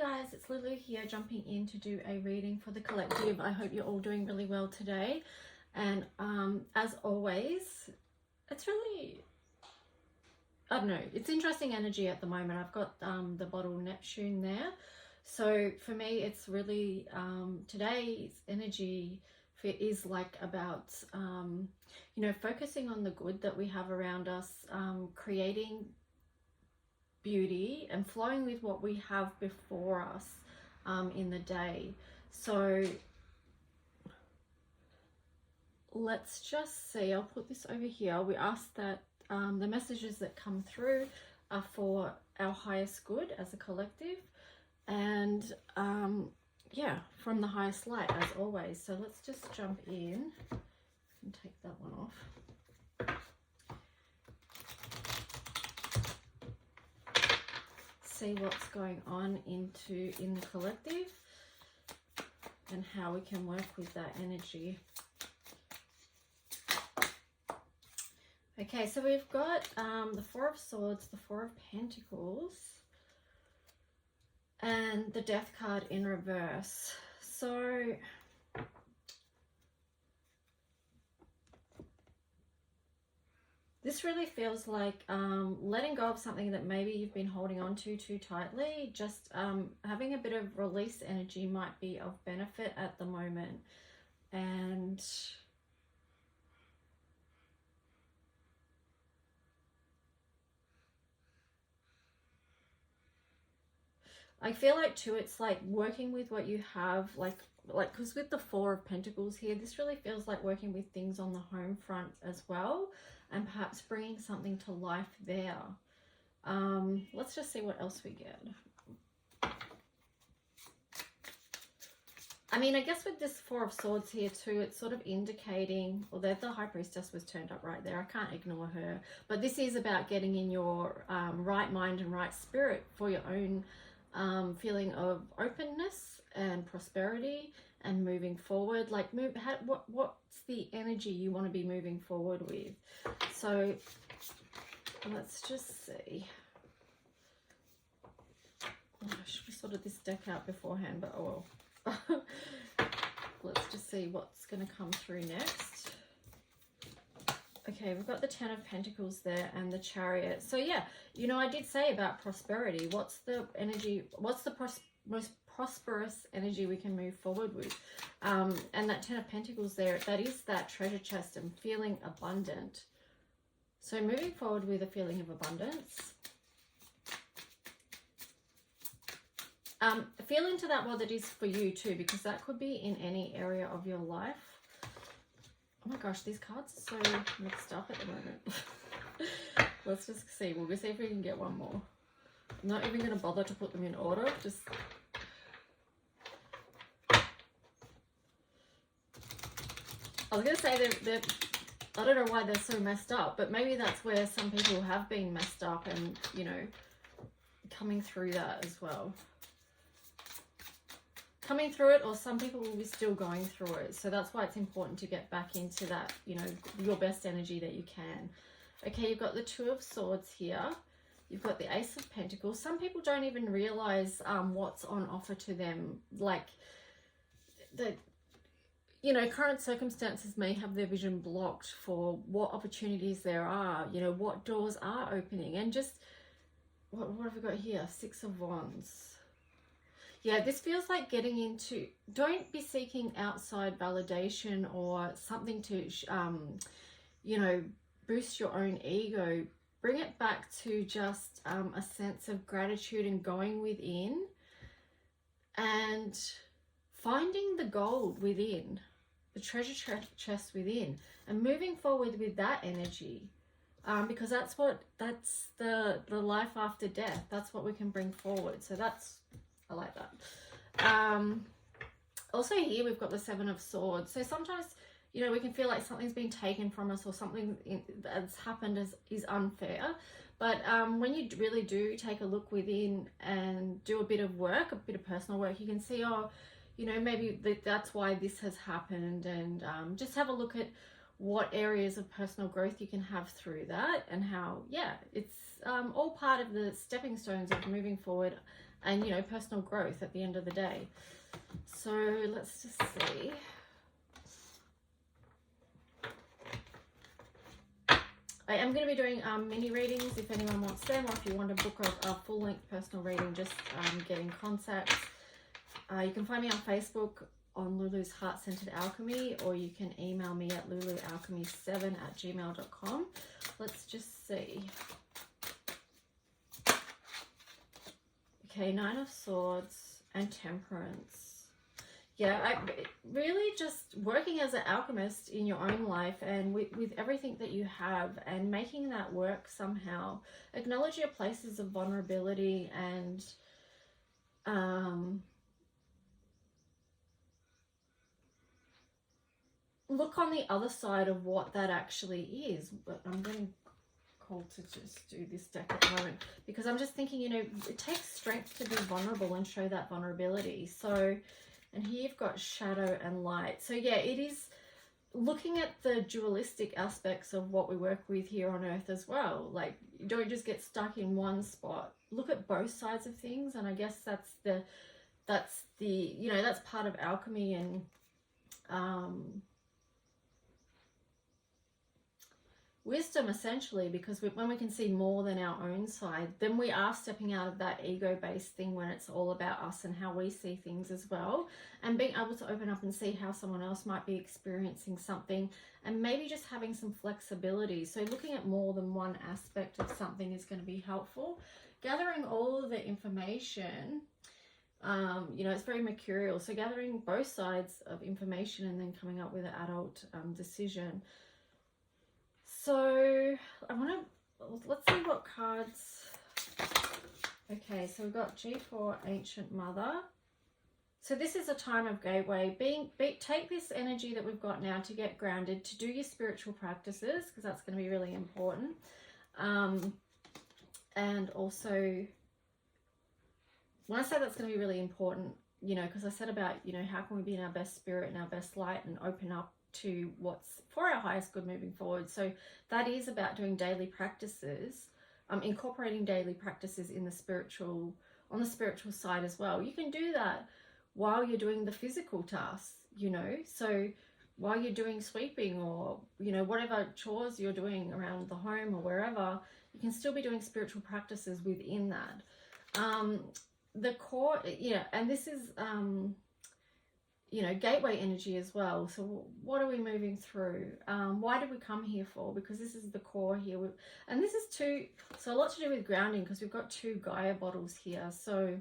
guys, it's Lulu here, jumping in to do a reading for the collective. I hope you're all doing really well today. And as always, it's really, I don't know, it's interesting energy at the moment. I've got the bottle Neptune there. So for me, it's really, today's energy is like about, you know, focusing on the good that we have around us, creating beauty and flowing with what we have before us in the day. So let's just see, I'll put this over here. We ask that the messages that come through are for our highest good as a collective, and yeah, from the highest light as always. So let's just jump in and take that one off. See what's going on in the collective and how we can work with that energy. Okay, so we've got the Four of Swords, the Four of Pentacles, and the Death card in reverse. So this really feels like letting go of something that maybe you've been holding on to too tightly. Just having a bit of release energy might be of benefit at the moment. And I feel like too, it's like working with what you have, like because with the Four of Pentacles here, this really feels like working with things on the home front as well, and perhaps bringing something to life there. Let's just see what else we get. I mean, I guess with this Four of Swords here too, it's sort of indicating, well, the High Priestess was turned up right there. I can't ignore her. But this is about getting in your right mind and right spirit for your own feeling of openness and prosperity and moving forward. Like, what's the energy you want to be moving forward with? So let's just see. Oh, I should have sorted this deck out beforehand, but oh well. Let's just see what's going to come through next. Okay, we've got the Ten of Pentacles there and the Chariot. So yeah, you know, I did say about prosperity. What's the energy, what's the most prosperous energy we can move forward with? And that Ten of Pentacles there, that is that treasure chest and feeling abundant. So moving forward with a feeling of abundance. Feel into that what it is for you too, because that could be in any area of your life. Oh my gosh, these cards are so mixed up at the moment. Let's just see. We'll see if we can get one more. I'm not even going to bother to put them in order. Just I was going to say they're I don't know why they're so messed up, but maybe that's where some people have been messed up and, you know, coming through that as well. Coming through it, or some people will be still going through it. So that's why it's important to get back into that, you know, your best energy that you can. Okay, you've got the Two of Swords here. You've got the Ace of Pentacles. Some people don't even realize what's on offer to them. Like, the, you know, current circumstances may have their vision blocked for what opportunities there are, you know, what doors are opening. And just, what have we got here? Six of Wands. Yeah, this feels like getting into, don't be seeking outside validation or something to, you know, boost your own ego. Bring it back to just a sense of gratitude and going within and finding the gold within, the treasure chest within, and moving forward with that energy. Because that's the life after death. That's what we can bring forward. So that's, I like that. Also here we've got the Seven of Swords. So sometimes, you know, we can feel like something's been taken from us or something that's happened is unfair. But when you really do take a look within and do a bit of work, a bit of personal work, you can see, oh, you know, maybe that's why this has happened. And just have a look at what areas of personal growth you can have through that, and how, yeah, it's all part of the stepping stones of moving forward and, you know, personal growth at the end of the day. So let's just see. I am going to be doing mini readings if anyone wants them, or if you want to book a full-length personal reading, just get in contact. You can find me on Facebook on Lulu's Heart-Centered Alchemy, or you can email me at lulualchemy7@gmail.com. Let's just see. Okay, Nine of Swords and Temperance. Yeah, really just working as an alchemist in your own life and with everything that you have, and making that work somehow. Acknowledge your places of vulnerability and look on the other side of what that actually is. But I'm getting called to just do this deck at the moment because I'm just thinking, you know, it takes strength to be vulnerable and show that vulnerability. So, and here you've got shadow and light. So yeah, it is looking at the dualistic aspects of what we work with here on earth as well. Like, don't just get stuck in one spot. Look at both sides of things. And I guess that's the, you know, that's part of alchemy and wisdom, essentially, because when we can see more than our own side, then we are stepping out of that ego-based thing when it's all about us and how we see things as well, and being able to open up and see how someone else might be experiencing something, and maybe just having some flexibility. So looking at more than one aspect of something is going to be helpful. Gathering all of the information, you know, it's very mercurial, so gathering both sides of information and then coming up with an adult decision. So let's see what cards. Okay, so we've got G4, Ancient Mother. So this is a time of gateway. Take this energy that we've got now to get grounded, to do your spiritual practices, because that's going to be really important. And also, when I say that's going to be really important, you know, because I said about, you know, how can we be in our best spirit and our best light and open up to what's for our highest good moving forward. So that is about doing daily practices, incorporating daily practices in the spiritual, on the spiritual side as well. You can do that while you're doing the physical tasks, you know, so while you're doing sweeping or, you know, whatever chores you're doing around the home or wherever, you can still be doing spiritual practices within that. The core, yeah, and this is you know, gateway energy as well. So what are we moving through? Why did we come here for? Because this is the core here. And this is so a lot to do with grounding, because we've got 2 Gaia bottles here. So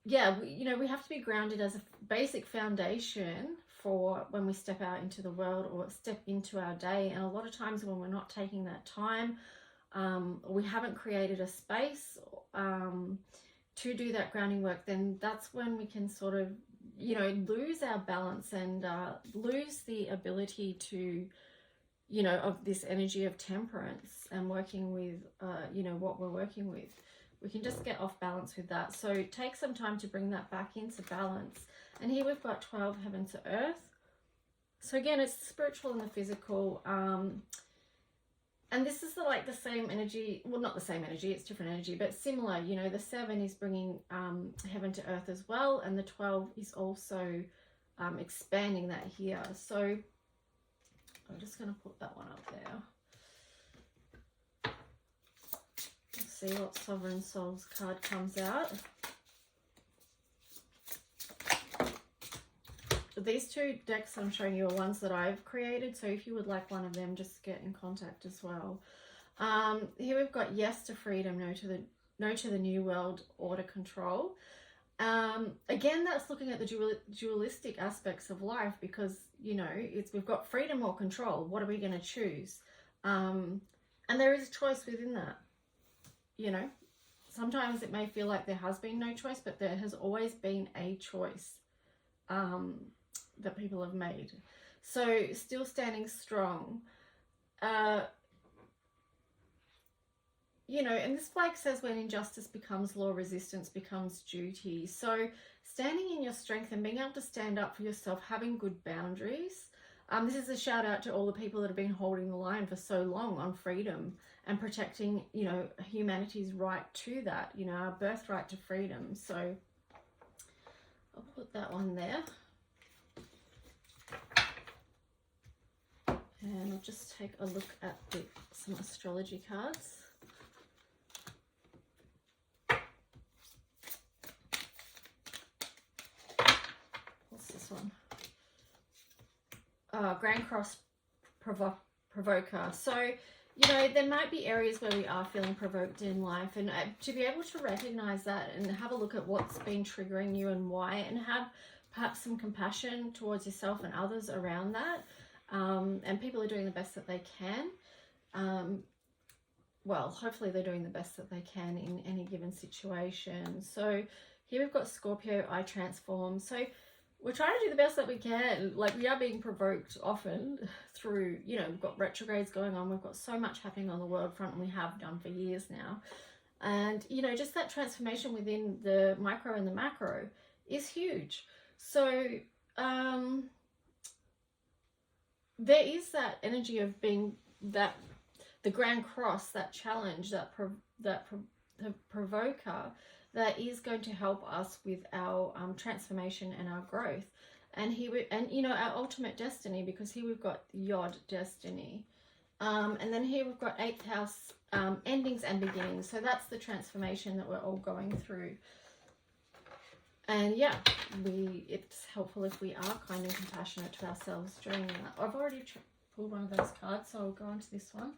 yeah, you know, we have to be grounded as a basic foundation for when we step out into the world or step into our day. And a lot of times when we're not taking that time, we haven't created a space to do that grounding work, then that's when we can sort of, you know, lose our balance and lose the ability to, you know, of this energy of temperance and working with, you know, what we're working with. We can just get off balance with that. So take some time to bring that back into balance. And here we've got 12, Heaven to Earth. So again, it's the spiritual and the physical. And this is like the same energy, well, not the same energy, it's different energy, but similar. You know, the 7 is bringing heaven to earth as well, and the 12 is also expanding that here. So I'm just going to put that one up there. Let's see what Sovereign Souls card comes out. These 2 decks I'm showing you are ones that I've created, so if you would like one of them, just get in contact as well. Here we've got yes to freedom, no to the new world order control. Again, that's looking at the dualistic aspects of life, because, you know, we've got freedom or control. What are we going to choose? And there is a choice within that. You know, sometimes it may feel like there has been no choice, but there has always been a choice that people have made. So still standing strong. You know, and this flag says when injustice becomes law, resistance becomes duty. So standing in your strength and being able to stand up for yourself, having good boundaries. This is a shout out to all the people that have been holding the line for so long on freedom and protecting, you know, humanity's right to that, you know, our birthright to freedom. So I'll put that one there. And I'll just take a look at some astrology cards. What's this one? Grand Cross Provoker. So, you know, there might be areas where we are feeling provoked in life, and to be able to recognize that and have a look at what's been triggering you and why, and have perhaps some compassion towards yourself and others around that. And people are doing the best that they can. Well, hopefully they're doing the best that they can in any given situation. So here we've got Scorpio, I transform. So we're trying to do the best that we can. Like, we are being provoked often through, you know, we've got retrogrades going on. We've got so much happening on the world front, and we have done for years now. And, you know, just that transformation within the micro and the macro is huge. So, there is that energy of being that the Grand Cross, that challenge, that provoker, that is going to help us with our transformation and our growth, and you know, our ultimate destiny, because here we've got Yod destiny, and then here we've got 8th house, endings and beginnings. So that's the transformation that we're all going through. And yeah, it's helpful if we are kind and compassionate to ourselves during that. I've already pulled one of those cards, so I'll go on to this one.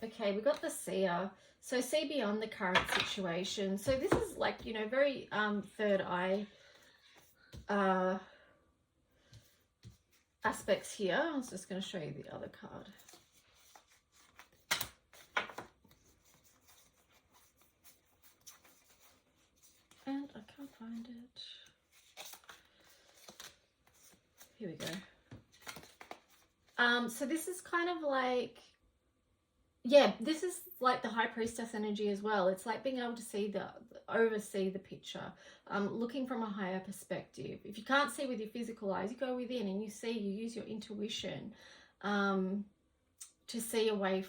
Okay, we got the Seer. So see beyond the current situation. So this is like, you know, very third eye aspects here. I was just going to show you the other card. And I can't find it. Here we go. So this is kind of like, yeah, this is like the High Priestess energy as well. It's like being able to see oversee the picture, looking from a higher perspective. If you can't see with your physical eyes, you go within and you use your intuition to see a way,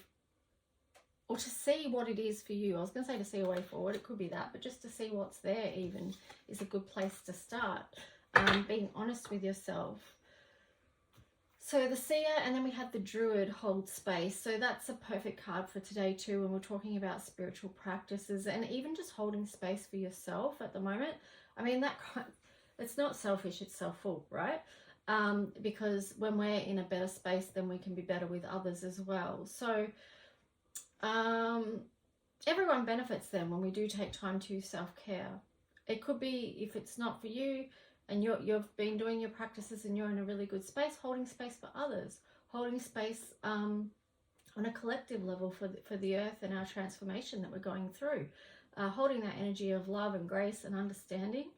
or to see what it is for you. I was going to say to see a way forward, it could be that, but just to see what's there even is a good place to start. Being honest with yourself. So the Seer, and then we have the Druid, hold space. So that's a perfect card for today too, when we're talking about spiritual practices and even just holding space for yourself at the moment. I mean, it's not selfish, it's self-full, right? Because when we're in a better space, then we can be better with others as well. So everyone benefits then when we do take time to self-care. It could be, if it's not for you, and you've been doing your practices and you're in a really good space, holding space for others, holding space on a collective level for the earth and our transformation that we're going through, holding that energy of love and grace and understanding.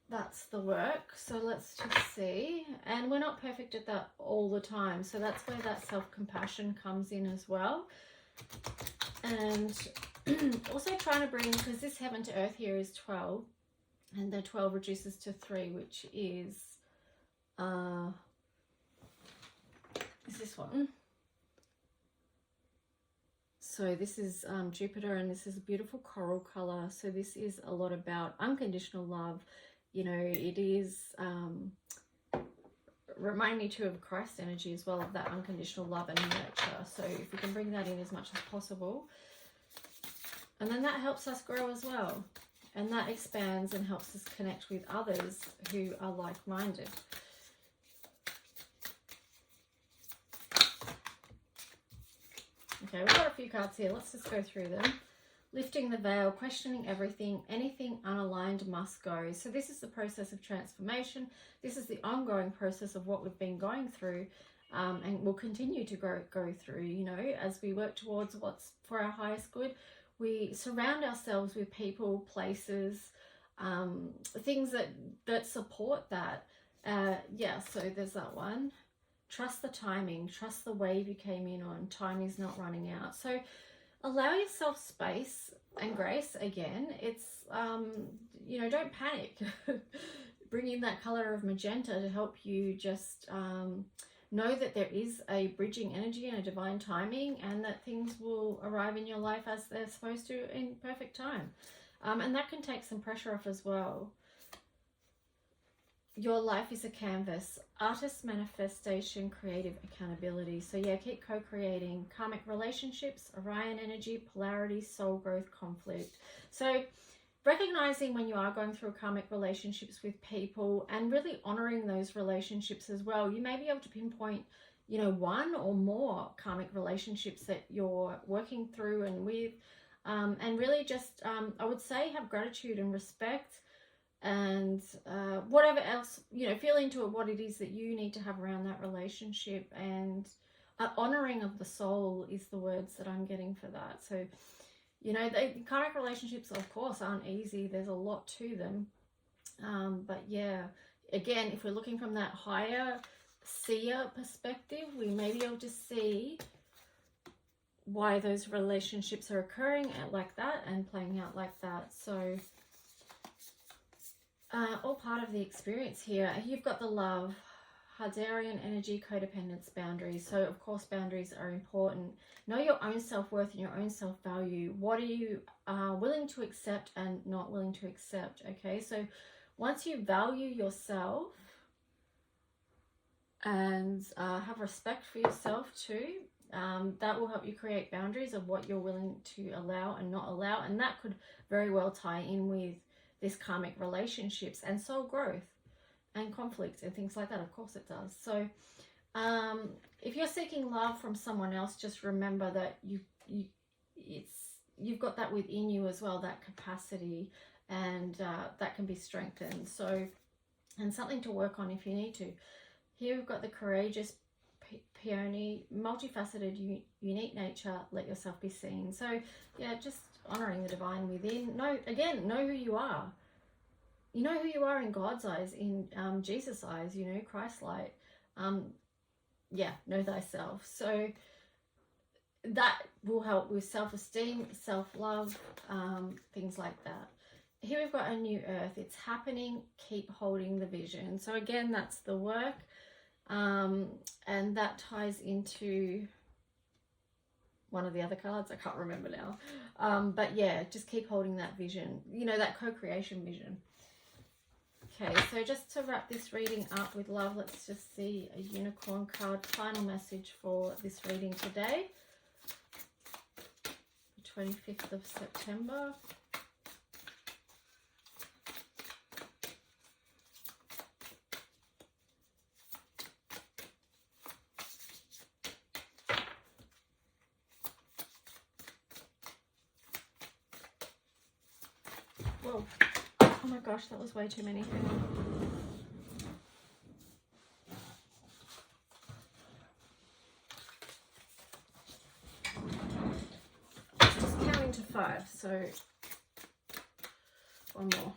That's the work. So let's just see. And we're not perfect at that all the time. So that's where that self-compassion comes in as well. And also trying to bring, because this heaven to earth here is 12, and the 12 reduces to 3, which is this one. So this is Jupiter, and this is a beautiful coral color. So this is a lot about unconditional love. You know, it is remind me too of Christ energy as well, of that unconditional love and nurture. So if we can bring that in as much as possible. And then that helps us grow as well. And that expands and helps us connect with others who are like-minded. Okay, we've got a few cards here. Let's just go through them. Lifting the veil, questioning everything, anything unaligned must go. So this is the process of transformation. This is the ongoing process of what we've been going through, and will continue to go through, you know, as we work towards what's for our highest good. We surround ourselves with people, places, things that support that. Yeah, so there's that one. Trust the timing. Trust the wave you came in on. Time is not running out. So allow yourself space and grace again. It's, you know, don't panic. bring in that color of magenta to help you just know that there is a bridging energy and a divine timing, and that things will arrive in your life as they're supposed to in perfect time. And that can take some pressure off as well. Your life is a canvas. Artist manifestation, creative accountability. So yeah, keep co-creating. Karmic relationships, Orion energy, polarity, soul growth, conflict. So recognizing when you are going through karmic relationships with people and really honoring those relationships as well. You may be able to pinpoint, you know, one or more karmic relationships that you're working through and with, and really just, I would say, have gratitude and respect, and whatever else, you know, feel into it, what it is that you need to have around that relationship. And honoring of the soul is the words that I'm getting for that. So, you know, the karmic relationships, of course, aren't easy. There's a lot to them. But yeah, again, if we're looking from that higher seer perspective, we may be able to see why those relationships are occurring like that and playing out like that. So all part of the experience here. You've got the love, Hadarian energy, codependence, boundaries. So of course boundaries are important. Know your own self-worth and your own self-value. What are you willing to accept and not willing to accept? Okay, so once you value yourself and have respect for yourself too, that will help you create boundaries of what you're willing to allow and not allow. And that could very well tie in with this karmic relationships and soul growth and conflict and things like that. Of course it does. So if you're seeking love from someone else, just remember that you've got that within you as well, that capacity, and that can be strengthened. So, and something to work on if you need to. Here we've got the courageous peony, multifaceted, unique nature, let yourself be seen. So yeah, just honoring the divine within. Know who you are. You know who you are in God's eyes, in Jesus' eyes, you know, Christ light. Yeah, know thyself. So that will help with self-esteem, self-love, things like that. Here we've got a new earth. It's happening. Keep holding the vision. So again, that's the work. And that ties into one of the other cards. I can't remember now. But yeah, just keep holding that vision, you know, that co-creation vision. Okay, so just to wrap this reading up with love, let's just see a unicorn card. Final message for this reading today, the 25th of September. Whoa. Oh my gosh, that was way too many. Just counting to 5, so one more.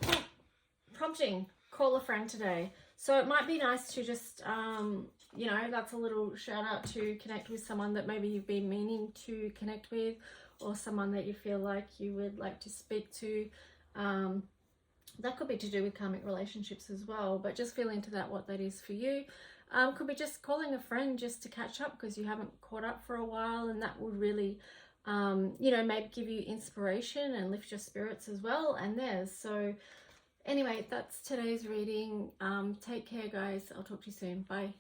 Oh, prompting, call a friend today. So it might be nice to just, you know, that's a little shout out to connect with someone that maybe you've been meaning to connect with, or someone that you feel like you would like to speak to. That could be to do with karmic relationships as well, but just feel into that, what that is for you. Could be just calling a friend just to catch up because you haven't caught up for a while, and that would really, you know, maybe give you inspiration and lift your spirits as well, and theirs. So anyway, that's today's reading. Take care, guys. I'll talk to you soon. Bye.